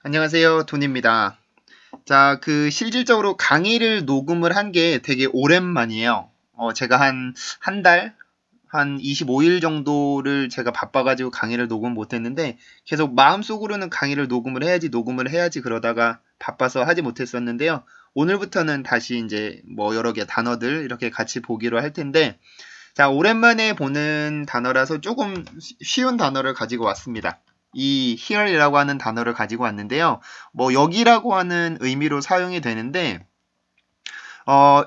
안녕하세요. 돈입니다. 자, 실질적으로 강의를 녹음을 한 게 되게 오랜만이에요. 제가 한 달, 한 25일 정도를 제가 바빠가지고 강의를 녹음 못했는데, 계속 마음속으로는 강의를 녹음을 해야지 그러다가 바빠서 하지 못했었는데요. 오늘부터는 다시 이제 뭐 여러 개 단어들 이렇게 같이 보기로 할 텐데, 자, 오랜만에 보는 단어라서 조금 쉬운 단어를 가지고 왔습니다. 이 here이라고 하는 단어를 가지고 왔는데요. 뭐 여기라고 하는 의미로 사용이 되는데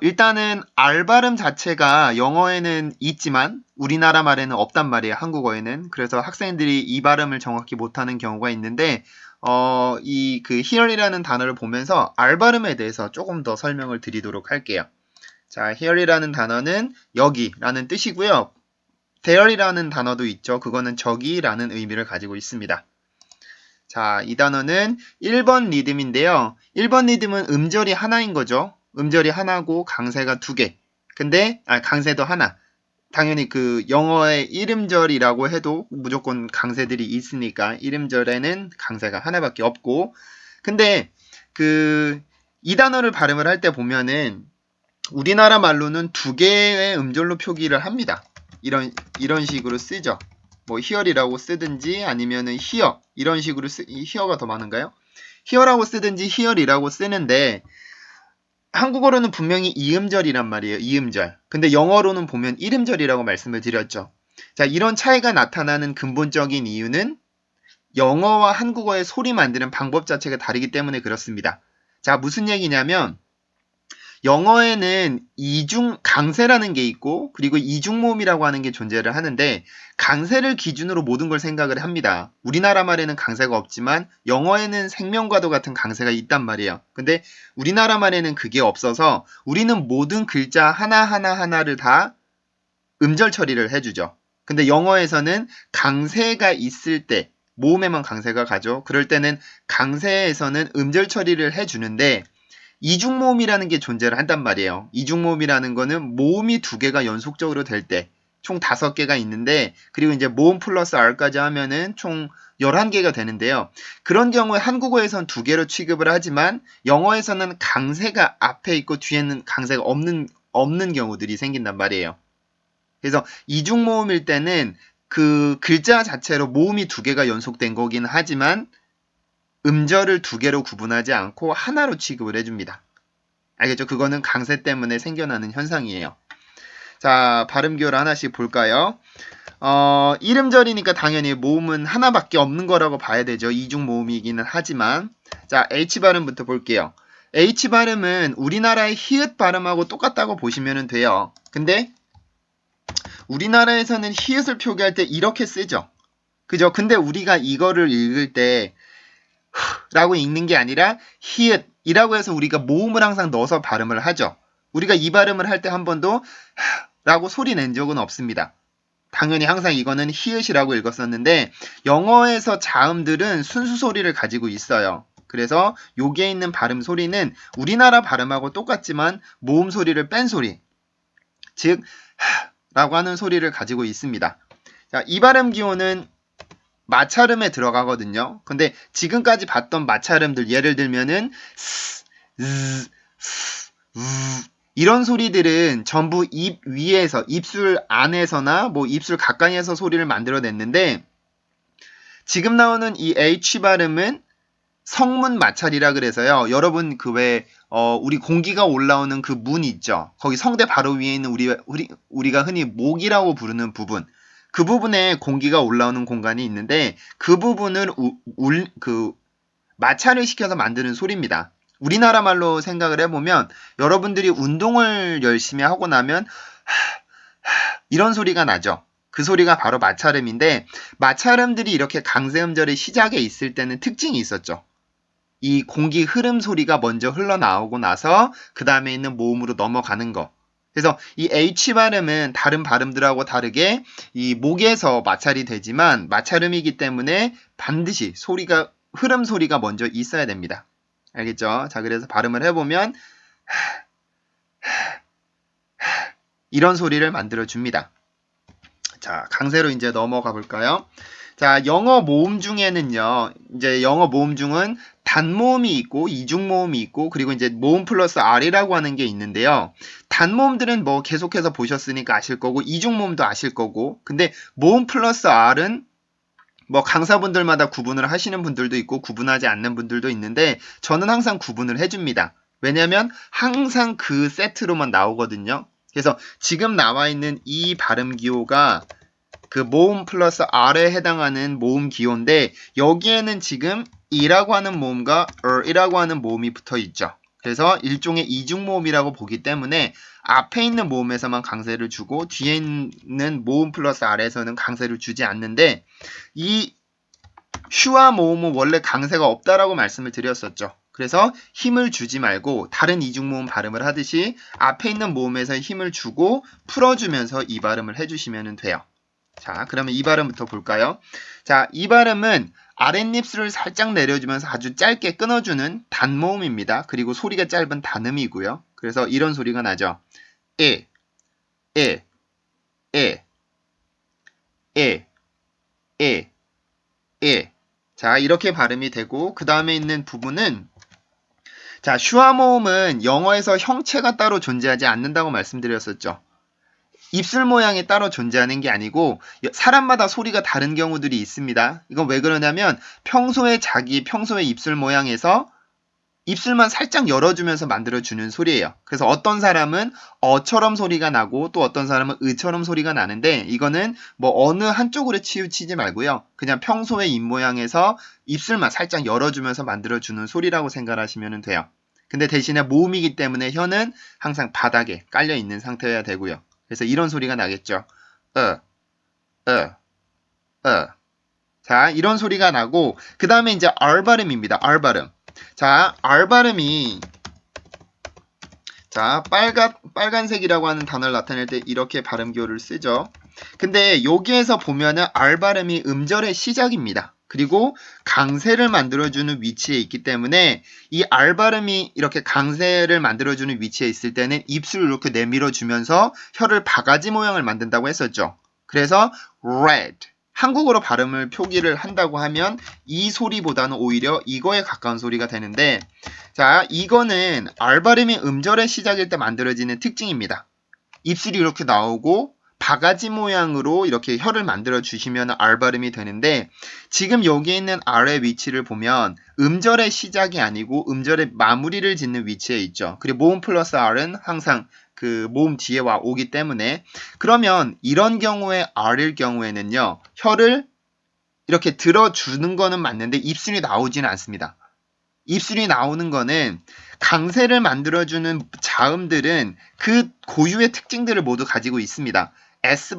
일단은 R 발음 자체가 영어에는 있지만 우리나라 말에는 없단 말이에요. 한국어에는. 그래서 학생들이 이 발음을 정확히 못하는 경우가 있는데 here이라는 단어를 보면서 R 발음에 대해서 조금 더 설명을 드리도록 할게요. 자, here이라는 단어는 여기라는 뜻이고요. there이라는 단어도 있죠. 그거는 저기라는 의미를 가지고 있습니다. 자, 이 단어는 1번 리듬인데요. 1번 리듬은 음절이 하나인 거죠. 음절이 하나고 강세가 두 개. 근데 강세도 하나. 당연히 영어의 1음절이라고 해도 무조건 강세들이 있으니까 1음절에는 강세가 하나밖에 없고. 근데 이 단어를 발음을 할 때 보면은 우리나라 말로는 두 개의 음절로 표기를 합니다. 이런 식으로 쓰죠. 뭐 here이라고 쓰든지 아니면은 here 이런 식으로 here가 더 많은가요? here라고 쓰든지 here이라고 쓰는데 한국어로는 분명히 이음절이란 말이에요. 이음절. 근데 영어로는 보면 1음절이라고 말씀을 드렸죠. 자, 이런 차이가 나타나는 근본적인 이유는 영어와 한국어의 소리 만드는 방법 자체가 다르기 때문에 그렇습니다. 자, 무슨 얘기냐면 영어에는 강세라는 게 있고 그리고 이중모음이라고 하는 게 존재를 하는데 강세를 기준으로 모든 걸 생각을 합니다. 우리나라 말에는 강세가 없지만 영어에는 생명과도 같은 강세가 있단 말이에요. 근데 우리나라 말에는 그게 없어서 우리는 모든 글자 하나하나를 다 음절 처리를 해주죠. 근데 영어에서는 강세가 있을 때 모음에만 강세가 가죠. 그럴 때는 강세에서는 음절 처리를 해주는데 이중모음이라는 게 존재를 한단 말이에요. 이중모음이라는 거는 모음이 두 개가 연속적으로 될 때 총 5개가 있는데 그리고 이제 모음 플러스 R까지 하면은 총 11개가 되는데요. 그런 경우에 한국어에선 2개로 취급을 하지만 영어에서는 강세가 앞에 있고 뒤에는 강세가 없는 경우들이 생긴단 말이에요. 그래서 이중모음일 때는 그 글자 자체로 모음이 2개가 연속된 거긴 하지만 음절을 2개로 구분하지 않고 하나로 취급을 해줍니다. 알겠죠? 그거는 강세 때문에 생겨나는 현상이에요. 자, 발음기호를 하나씩 볼까요? 1음절이니까 당연히 모음은 하나밖에 없는 거라고 봐야 되죠. 이중 모음이기는 하지만. 자, H 발음부터 볼게요. H 발음은 우리나라의 히읗 발음하고 똑같다고 보시면 돼요. 근데 우리나라에서는 히읗을 표기할 때 이렇게 쓰죠. 그죠? 근데 우리가 이거를 읽을 때 라고 읽는 게 아니라 히읗이라고 해서 우리가 모음을 항상 넣어서 발음을 하죠. 우리가 이 발음을 할 때 한 번도 라고 소리 낸 적은 없습니다. 당연히 항상 이거는 히읗이라고 읽었었는데 영어에서 자음들은 순수 소리를 가지고 있어요. 그래서 여기에 있는 발음 소리는 우리나라 발음하고 똑같지만 모음 소리를 뺀 소리, 즉 라고 하는 소리를 가지고 있습니다. 자, 이 발음 기호는 마찰음에 들어가거든요. 근데 지금까지 봤던 마찰음들 예를 들면은 이런 소리들은 전부 입 위에서 입술 안에서나 뭐 입술 가까이에서 소리를 만들어냈는데 지금 나오는 이 H 발음은 성문 마찰이라 그래서요. 여러분 우리 공기가 올라오는 그 문 있죠. 거기 성대 바로 위에 있는 우리가 흔히 목이라고 부르는 부분. 그 부분에 공기가 올라오는 공간이 있는데 그 부분을 마찰을 시켜서 만드는 소리입니다. 우리나라 말로 생각을 해보면 여러분들이 운동을 열심히 하고 나면 이런 소리가 나죠. 그 소리가 바로 마찰음인데 마찰음들이 이렇게 강세음절의 시작에 있을 때는 특징이 있었죠. 이 공기 흐름 소리가 먼저 흘러나오고 나서 그 다음에 있는 모음으로 넘어가는 거. 그래서 이 H 발음은 다른 발음들하고 다르게 이 목에서 마찰이 되지만 마찰음이기 때문에 반드시 흐름 소리가 먼저 있어야 됩니다. 알겠죠? 자, 그래서 발음을 해보면 이런 소리를 만들어줍니다. 자, 강세로 이제 넘어가 볼까요? 자, 영어 모음 중에는요, 이제 영어 모음 중은 단모음이 있고 이중모음이 있고 그리고 이제 모음 플러스 R이라고 하는 게 있는데요. 단모음들은 뭐 계속해서 보셨으니까 아실 거고 이중모음도 아실 거고 근데 모음 플러스 R은 뭐 강사분들마다 구분을 하시는 분들도 있고 구분하지 않는 분들도 있는데 저는 항상 구분을 해줍니다. 왜냐하면 항상 그 세트로만 나오거든요. 그래서 지금 나와 있는 이 발음 기호가 그 모음 플러스 R에 해당하는 모음 기호인데 여기에는 지금 이라고 하는 모음과 이라고 하는 모음이 붙어 있죠. 그래서 일종의 이중모음이라고 보기 때문에 앞에 있는 모음에서만 강세를 주고 뒤에 있는 모음 플러스 R에서는 강세를 주지 않는데 이 슈와 모음은 원래 강세가 없다라고 말씀을 드렸었죠. 그래서 힘을 주지 말고 다른 이중모음 발음을 하듯이 앞에 있는 모음에서 힘을 주고 풀어주면서 이 발음을 해주시면 돼요. 자, 그러면 이 발음부터 볼까요? 자, 이 발음은 아랫입술을 살짝 내려주면서 아주 짧게 끊어주는 단모음입니다. 그리고 소리가 짧은 단음이고요. 그래서 이런 소리가 나죠. 에, 에, 에, 에, 에, 에. 자, 이렇게 발음이 되고 그 다음에 있는 부분은 자, 슈와 모음은 영어에서 형체가 따로 존재하지 않는다고 말씀드렸었죠. 입술 모양이 따로 존재하는 게 아니고 사람마다 소리가 다른 경우들이 있습니다. 이건 왜 그러냐면 평소에 평소의 입술 모양에서 입술만 살짝 열어주면서 만들어주는 소리예요. 그래서 어떤 사람은 어처럼 소리가 나고 또 어떤 사람은 으처럼 소리가 나는데 이거는 뭐 어느 한쪽으로 치우치지 말고요. 그냥 평소의 입 모양에서 입술만 살짝 열어주면서 만들어주는 소리라고 생각하시면 돼요. 근데 대신에 모음이기 때문에 혀는 항상 바닥에 깔려 있는 상태여야 되고요. 그래서 이런 소리가 나겠죠. 자, 이런 소리가 나고 그 다음에 이제 R 발음입니다. R 발음. 자, R 발음이 자, 빨간색이라고 하는 단어를 나타낼 때 이렇게 발음 기호를 쓰죠. 근데 여기에서 보면은 R 발음이 음절의 시작입니다. 그리고 강세를 만들어주는 위치에 있기 때문에 이 R 발음이 이렇게 강세를 만들어주는 위치에 있을 때는 입술을 이렇게 내밀어 주면서 혀를 바가지 모양을 만든다고 했었죠. 그래서 red 한국어로 발음을 표기를 한다고 하면 이 소리보다는 오히려 이거에 가까운 소리가 되는데 자, 이거는 R 발음이 음절의 시작일 때 만들어지는 특징입니다. 입술이 이렇게 나오고 바가지 모양으로 이렇게 혀를 만들어 주시면 R 발음이 되는데 지금 여기 있는 R의 위치를 보면 음절의 시작이 아니고 음절의 마무리를 짓는 위치에 있죠. 그리고 모음 플러스 R은 항상 그 모음 뒤에 오기 때문에 그러면 이런 경우에 R일 경우에는요. 혀를 이렇게 들어주는 거는 맞는데 입술이 나오지는 않습니다. 입술이 나오는 거는 강세를 만들어주는 자음들은 그 고유의 특징들을 모두 가지고 있습니다. S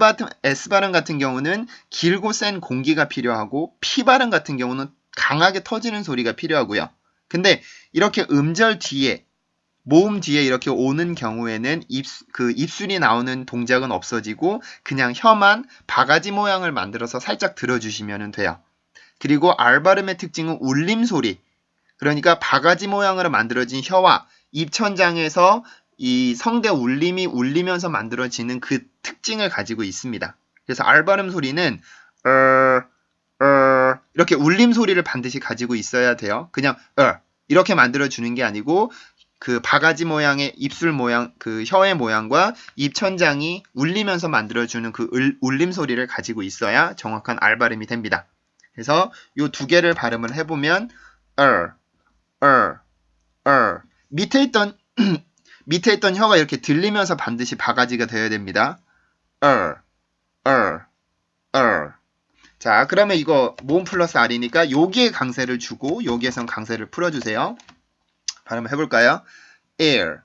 발음 같은 경우는 길고 센 공기가 필요하고 P 발음 같은 경우는 강하게 터지는 소리가 필요하고요. 근데 이렇게 음절 뒤에 모음 뒤에 이렇게 오는 경우에는 입술이 나오는 동작은 없어지고 그냥 혀만 바가지 모양을 만들어서 살짝 들어주시면 돼요. 그리고 R 발음의 특징은 울림 소리. 그러니까 바가지 모양으로 만들어진 혀와 입천장에서 이 성대 울림이 울리면서 만들어지는 그 특징을 가지고 있습니다. 그래서 R 발음 소리는 이렇게 울림 소리를 반드시 가지고 있어야 돼요. 그냥 이렇게 만들어주는 게 아니고 그 바가지 모양의 입술 모양, 그 혀의 모양과 입천장이 울리면서 만들어주는 그 울림 소리를 가지고 있어야 정확한 R 발음이 됩니다. 그래서 이 두 개를 발음을 해보면 밑에 있던 혀가 이렇게 들리면서 반드시 바가지가 되어야 됩니다. 자, 그러면 이거 모음 플러스 R이니까 여기에 강세를 주고 여기에선 강세를 풀어주세요. 발음을 해볼까요? air,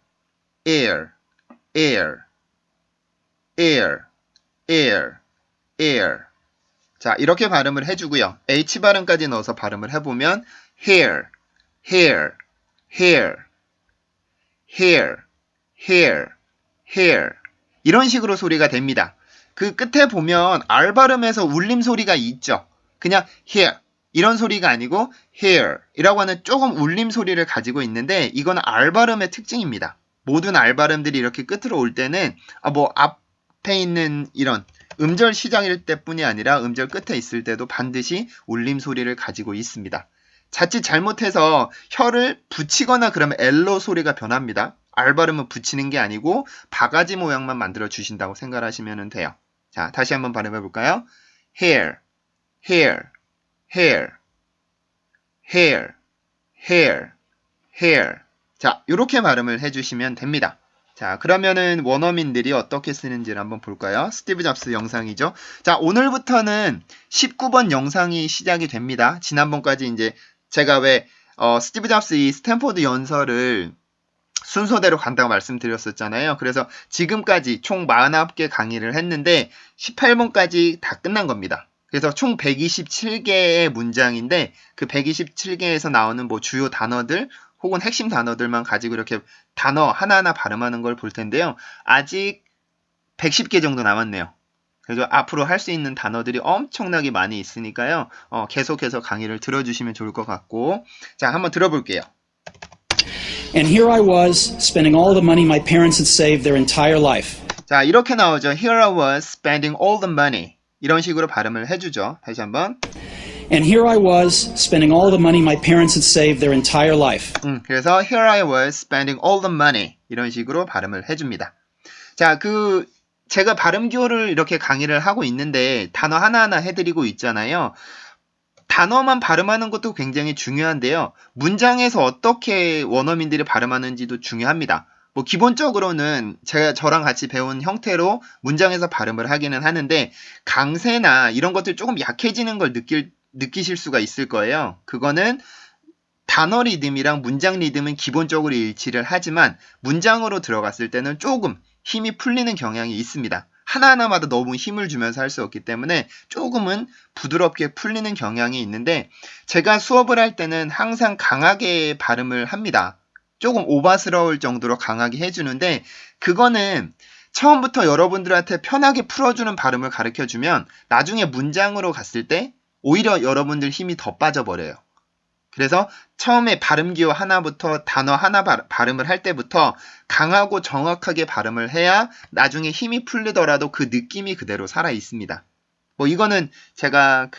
air, air, air, air, air. 자, 이렇게 발음을 해주고요. H 발음까지 넣어서 발음을 해보면 hair, hair, hair, hair, hair, hair. 이런 식으로 소리가 됩니다. 그 끝에 보면 R 발음에서 울림 소리가 있죠. 그냥 hair 이런 소리가 아니고 hair 이라고 하는 조금 울림 소리를 가지고 있는데 이건 R 발음의 특징입니다. 모든 R 발음들이 이렇게 끝으로 올 때는 뭐 앞에 있는 이런 음절 시작일 때뿐이 아니라 음절 끝에 있을 때도 반드시 울림 소리를 가지고 있습니다. 자칫 잘못해서 혀를 붙이거나 그러면 L로 소리가 변합니다. R 발음은 붙이는 게 아니고 바가지 모양만 만들어 주신다고 생각하시면 돼요. 자, 다시 한번 발음해 볼까요? hair, hair, hair, hair, hair, hair. 자, 이렇게 발음을 해주시면 됩니다. 자, 그러면은 원어민들이 어떻게 쓰는지를 한번 볼까요? 스티브 잡스 영상이죠. 자, 오늘부터는 19번 영상이 시작이 됩니다. 지난번까지 이제 제가 왜 스티브 잡스 이 스탠포드 연설을 순서대로 간다고 말씀드렸었잖아요. 그래서 지금까지 총 49개 강의를 했는데 18번까지 다 끝난 겁니다. 그래서 총 127개의 문장인데 그 127개에서 나오는 뭐 주요 단어들 혹은 핵심 단어들만 가지고 이렇게 단어 하나하나 발음하는 걸 볼 텐데요. 아직 110개 정도 남았네요. 그래서 앞으로 할 수 있는 단어들이 엄청나게 많이 있으니까요. 계속해서 강의를 들어주시면 좋을 것 같고, 자, 한번 들어볼게요. And here I was, spending all the money my parents had saved their entire life. 자, 이렇게 나오죠. Here I was spending all the money. 이런 식으로 발음을 해주죠. 다시 한번. And here I was, spending all the money my parents had saved their entire life. 그래서 here I was spending all the money. 이런 식으로 발음을 해줍니다. 자, 제가 발음 기호를 이렇게 강의를 하고 있는데 단어 하나하나 해드리고 있잖아요. 단어만 발음하는 것도 굉장히 중요한데요. 문장에서 어떻게 원어민들이 발음하는지도 중요합니다. 뭐 기본적으로는 저랑 같이 배운 형태로 문장에서 발음을 하기는 하는데 강세나 이런 것들 조금 약해지는 걸 느끼실 수가 있을 거예요. 그거는 단어 리듬이랑 문장 리듬은 기본적으로 일치를 하지만 문장으로 들어갔을 때는 조금 힘이 풀리는 경향이 있습니다. 하나하나마다 너무 힘을 주면서 할 수 없기 때문에 조금은 부드럽게 풀리는 경향이 있는데 제가 수업을 할 때는 항상 강하게 발음을 합니다. 조금 오바스러울 정도로 강하게 해주는데 그거는 처음부터 여러분들한테 편하게 풀어주는 발음을 가르쳐주면 나중에 문장으로 갔을 때 오히려 여러분들 힘이 더 빠져버려요. 그래서 처음에 발음 기호 하나부터 단어 하나 발음을 할 때부터 강하고 정확하게 발음을 해야 나중에 힘이 풀리더라도 그 느낌이 그대로 살아 있습니다. 뭐 이거는 제가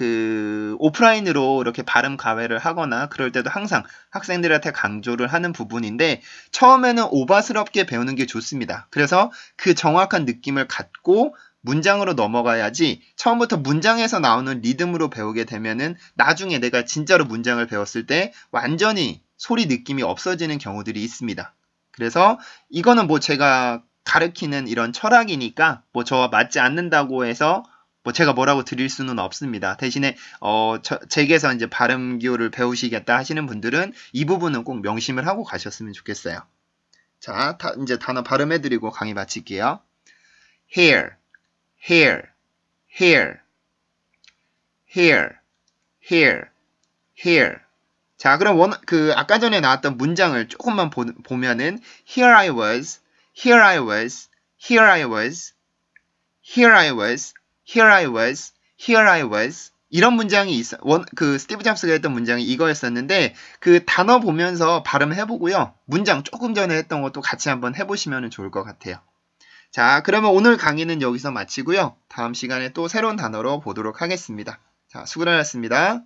오프라인으로 이렇게 발음 가외를 하거나 그럴 때도 항상 학생들한테 강조를 하는 부분인데 처음에는 오바스럽게 배우는 게 좋습니다. 그래서 그 정확한 느낌을 갖고 문장으로 넘어가야지 처음부터 문장에서 나오는 리듬으로 배우게 되면은 나중에 내가 진짜로 문장을 배웠을 때 완전히 소리 느낌이 없어지는 경우들이 있습니다. 그래서 이거는 뭐 제가 가르치는 이런 철학이니까 뭐 저와 맞지 않는다고 해서 뭐 제가 뭐라고 드릴 수는 없습니다. 대신에 제게서 이제 발음 기호를 배우시겠다 하시는 분들은 이 부분은 꼭 명심을 하고 가셨으면 좋겠어요. 자, 이제 단어 발음해드리고 강의 마칠게요. hair, hair, hair, hair, hair, hair. 자, 그럼 아까 전에 나왔던 문장을 조금만 보면은 here I was, here I was, here I was, here I was, here I was, here I was. 이런 문장이 스티브 잡스가 했던 문장이 이거였었는데 그 단어 보면서 발음해보고요. 문장 조금 전에 했던 것도 같이 한번 해보시면 좋을 것 같아요. 자, 그러면 오늘 강의는 여기서 마치고요. 다음 시간에 또 새로운 단어로 보도록 하겠습니다. 자, 수고하셨습니다.